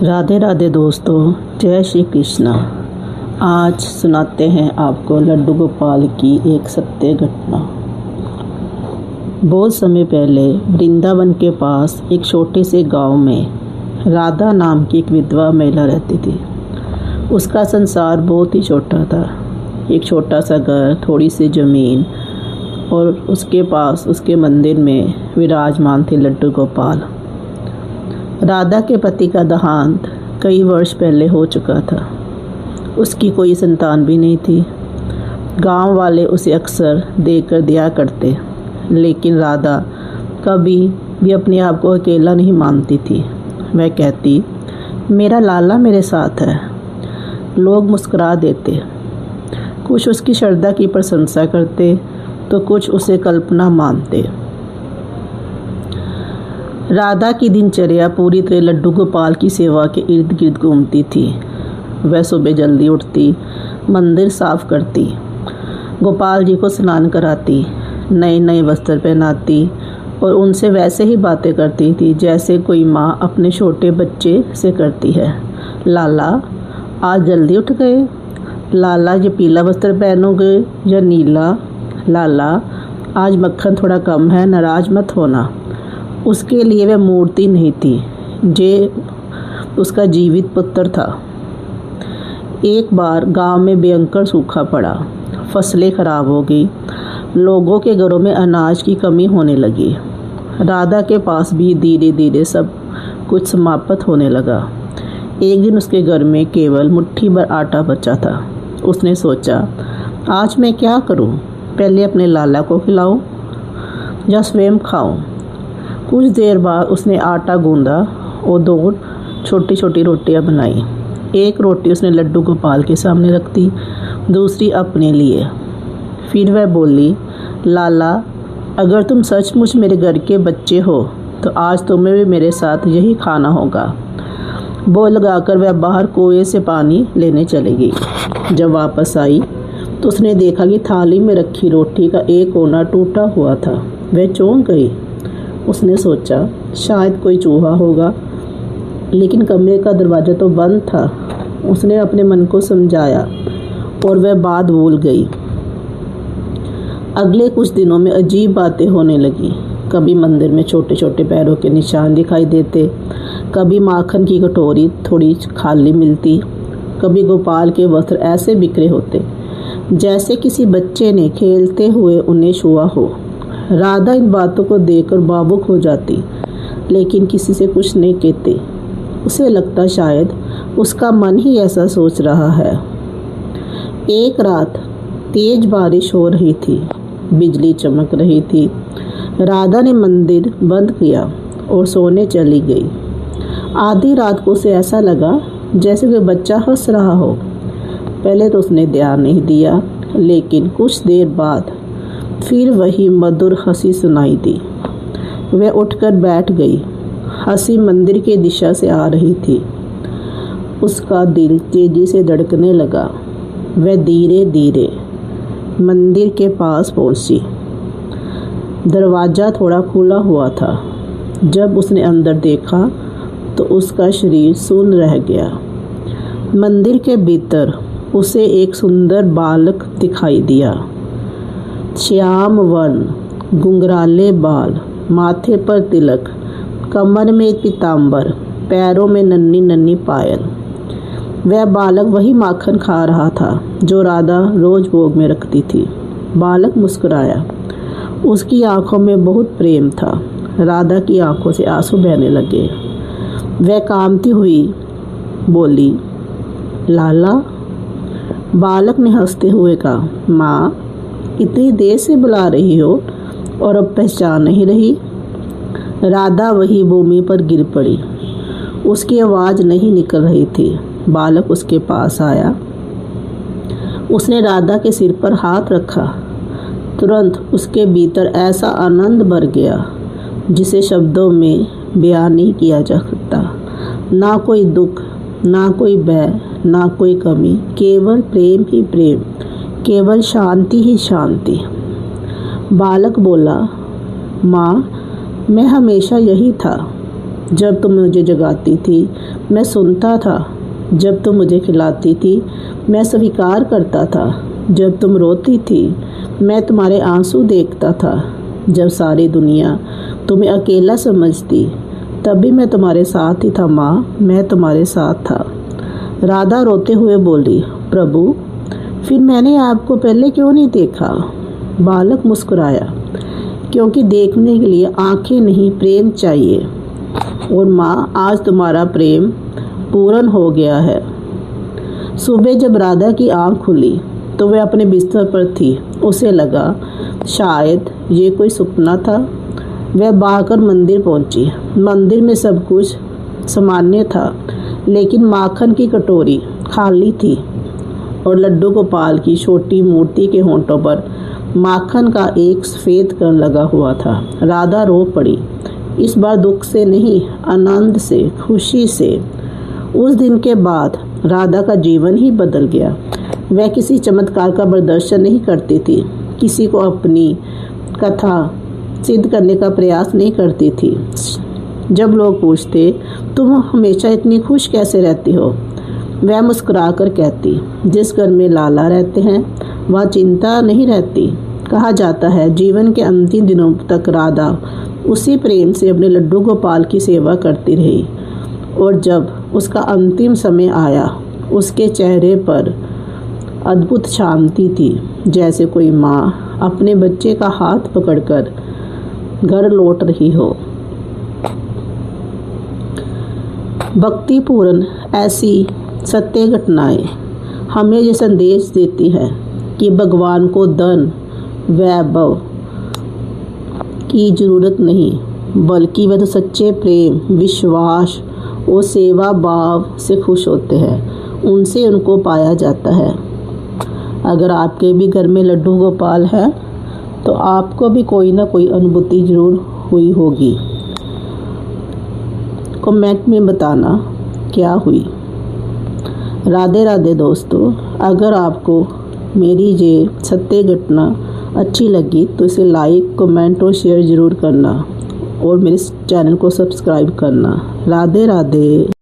राधे राधे दोस्तों, जय श्री कृष्णा। आज सुनाते हैं आपको लड्डू गोपाल की एक सत्य घटना। बहुत समय पहले वृंदावन के पास एक छोटे से गांव में राधा नाम की एक विधवा महिला रहती थी। उसका संसार बहुत ही छोटा था। एक छोटा सा घर, थोड़ी सी ज़मीन और उसके पास उसके मंदिर में विराजमान थे लड्डू गोपाल। राधा के पति का देहांत कई वर्ष पहले हो चुका था। उसकी कोई संतान भी नहीं थी। गांव वाले उसे अक्सर देकर दिया करते, लेकिन राधा कभी भी अपने आप को अकेला नहीं मानती थी। वह कहती, मेरा लाला मेरे साथ है। लोग मुस्कुरा देते, कुछ उसकी श्रद्धा की प्रशंसा करते तो कुछ उसे कल्पना मानते। राधा की दिनचर्या पूरी तरह लड्डू गोपाल की सेवा के इर्द गिर्द घूमती थी। वह सुबह जल्दी उठती, मंदिर साफ करती, गोपाल जी को स्नान कराती, नए नए वस्त्र पहनाती और उनसे वैसे ही बातें करती थी जैसे कोई माँ अपने छोटे बच्चे से करती है। लाला, आज जल्दी उठ गए? लाला, ये पीला वस्त्र पहनोगे या नीला? लाला, आज मक्खन थोड़ा कम है, नाराज मत होना। उसके लिए वह मूर्ति नहीं थी, जे उसका जीवित पुत्र था। एक बार गांव में भयंकर सूखा पड़ा, फसलें खराब हो गई, लोगों के घरों में अनाज की कमी होने लगी। राधा के पास भी धीरे धीरे सब कुछ समाप्त होने लगा। एक दिन उसके घर में केवल मुट्ठी भर आटा बचा था। उसने सोचा, आज मैं क्या करूं? पहले अपने लाला को खिलाऊं या स्वयं खाऊं? कुछ देर बाद उसने आटा गूंदा और 2 छोटी छोटी रोटियां बनाई। एक रोटी उसने लड्डू गोपाल के सामने रख दी, दूसरी अपने लिए। फिर वह बोली, लाला, अगर तुम सचमुच मेरे घर के बच्चे हो तो आज तुम्हें भी मेरे साथ यही खाना होगा। बोल लगाकर वह बाहर कुएं से पानी लेने चली गई। जब वापस आई तो उसने देखा कि थाली में रखी रोटी का एक कोना टूटा हुआ था। वह चौंक गई। उसने सोचा, शायद कोई चूहा होगा, लेकिन कमरे का दरवाज़ा तो बंद था। उसने अपने मन को समझाया और वह बात भूल गई। अगले कुछ दिनों में अजीब बातें होने लगी। कभी मंदिर में छोटे छोटे पैरों के निशान दिखाई देते, कभी माखन की कटोरी थोड़ी खाली मिलती, कभी गोपाल के वस्त्र ऐसे बिखरे होते जैसे किसी बच्चे ने खेलते हुए उन्हें छुआ हो। राधा इन बातों को देखकर भावुक हो जाती, लेकिन किसी से कुछ नहीं कहती। उसे लगता शायद उसका मन ही ऐसा सोच रहा है। एक रात तेज बारिश हो रही थी, बिजली चमक रही थी। राधा ने मंदिर बंद किया और सोने चली गई। आधी रात को उसे ऐसा लगा जैसे कोई बच्चा हंस रहा हो। पहले तो उसने ध्यान नहीं दिया, लेकिन कुछ देर बाद फिर वही मधुर हंसी सुनाई दी। वह उठकर बैठ गई। हंसी मंदिर की दिशा से आ रही थी। उसका दिल तेजी से धड़कने लगा। वह धीरे धीरे मंदिर के पास पहुंची। दरवाज़ा थोड़ा खुला हुआ था। जब उसने अंदर देखा तो उसका शरीर सुन्न रह गया। मंदिर के भीतर उसे एक सुंदर बालक दिखाई दिया। श्याम वर्ण, घुंघराले बाल, माथे पर तिलक, कमर में एक पीताम्बर, पैरों में नन्ही नन्ही पायल। वह बालक वही माखन खा रहा था जो राधा रोज भोग में रखती थी। बालक मुस्कुराया। उसकी आंखों में बहुत प्रेम था। राधा की आंखों से आंसू बहने लगे। वह कांपती हुई बोली, लाला। बालक ने हंसते हुए कहा, माँ, इतनी देर से बुला रही हो और अब पहचान नहीं रही? राधा वही भूमि पर गिर पड़ी। उसकी आवाज़ नहीं निकल रही थी। बालक उसके पास आया। उसने राधा के सिर पर हाथ रखा। तुरंत उसके भीतर ऐसा आनंद भर गया जिसे शब्दों में बयान नहीं किया जा सकता। ना कोई दुख, ना कोई भय, ना कोई कमी, केवल प्रेम ही प्रेम, केवल शांति ही शांति। बालक बोला, माँ, मैं हमेशा यही था। जब तुम मुझे जगाती थी मैं सुनता था, जब तुम मुझे खिलाती थी मैं स्वीकार करता था, जब तुम रोती थी मैं तुम्हारे आंसू देखता था, जब सारी दुनिया तुम्हें अकेला समझती तब भी मैं तुम्हारे साथ ही था माँ, मैं तुम्हारे साथ था। राधा रोते हुए बोली, प्रभु फिर मैंने आपको पहले क्यों नहीं देखा? बालक मुस्कुराया, क्योंकि देखने के लिए आंखें नहीं प्रेम चाहिए, और माँ आज तुम्हारा प्रेम पूर्ण हो गया है। सुबह जब राधा की आंख खुली तो वह अपने बिस्तर पर थी। उसे लगा शायद ये कोई सपना था। वह भागकर मंदिर पहुंची। मंदिर में सब कुछ सामान्य था, लेकिन माखन की कटोरी खाली थी और लड्डू गोपाल की छोटी मूर्ति के होंठों पर माखन का एक सफ़ेद कण लगा हुआ था। राधा रो पड़ी, इस बार दुख से नहीं, आनंद से, खुशी से। उस दिन के बाद राधा का जीवन ही बदल गया। वह किसी चमत्कार का प्रदर्शन नहीं करती थी, किसी को अपनी कथा सिद्ध करने का प्रयास नहीं करती थी। जब लोग पूछते तुम हमेशा इतनी खुश कैसे रहती हो, वह मुस्कुराकर कहती, जिस घर में लाला रहते हैं वह चिंता नहीं रहती। कहा जाता है जीवन के अंतिम दिनों तक राधा उसी प्रेम से अपने लड्डू गोपाल की सेवा करती रही, और जब उसका अंतिम समय आया उसके चेहरे पर अद्भुत शांति थी, जैसे कोई माँ अपने बच्चे का हाथ पकड़कर घर लौट रही हो। भक्तिपूर्ण ऐसी सत्य घटनाएं हमें ये संदेश देती है कि भगवान को धन वैभव की ज़रूरत नहीं, बल्कि वह तो सच्चे प्रेम, विश्वास और सेवा भाव से खुश होते हैं, उनसे उनको पाया जाता है। अगर आपके भी घर में लड्डू गोपाल है तो आपको भी कोई ना कोई अनुभूति ज़रूर हुई होगी। कमेंट में बताना क्या हुई। राधे राधे दोस्तों, अगर आपको मेरी ये सत्य घटना अच्छी लगी तो इसे लाइक, कमेंट और शेयर ज़रूर करना, और मेरे चैनल को सब्सक्राइब करना। राधे राधे।